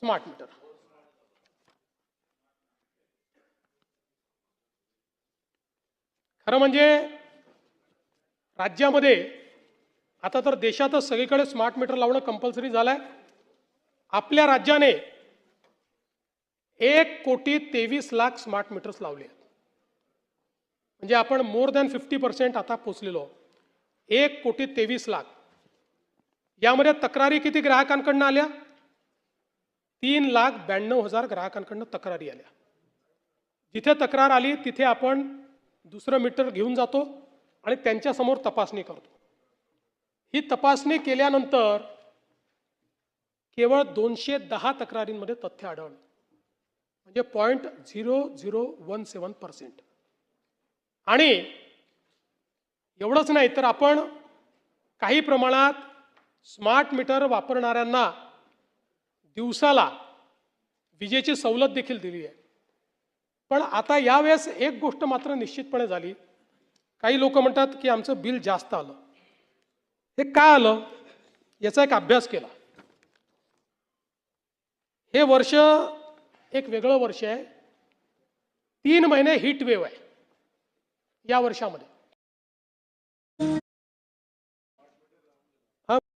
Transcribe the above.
Smart meter. खरं म्हणजे राज्यामध्ये आता तर देशातच सगळीकडे स्मार्ट मीटर लावणं कंपल्सरी झालंय। आपल्या राज्याने 1,23,00,000 स्मार्ट मीटर्स लावले आहेत। म्हणजे आपण मोर दॅन 50% आता पोहोचलेलो। 1,23,00,000। यामध्ये तक्रारी किती ग्राहकांकडून आल्या? 3,92,000 ग्राहकांकडून तक्रारी आल्या। जिथे तक्रार आली तिथे आपण दुसरं मीटर घेऊन जातो आणि त्यांच्या समोर तपासणी करतो। ही तपासणी केल्यानंतर केवळ 210 तक्रारींमध्ये तथ्य आढळलं, म्हणजे 0.0017%। आणि एवढंच नाही तर आपण काही प्रमाणात स्मार्ट मीटर वापरणाऱ्यांना दिवसाला विजेची सवलत देखील दिली आहे। पण आता यावेळेस एक गोष्ट मात्र निश्चितपणे झाली, काही लोक म्हणतात की आमचं बिल जास्त आलं। हे का आलं याचा एक अभ्यास केला। हे वर्ष एक वेगळं वर्ष आहे। 3 महिने हीट वेव्ह आहे या वर्षामध्ये।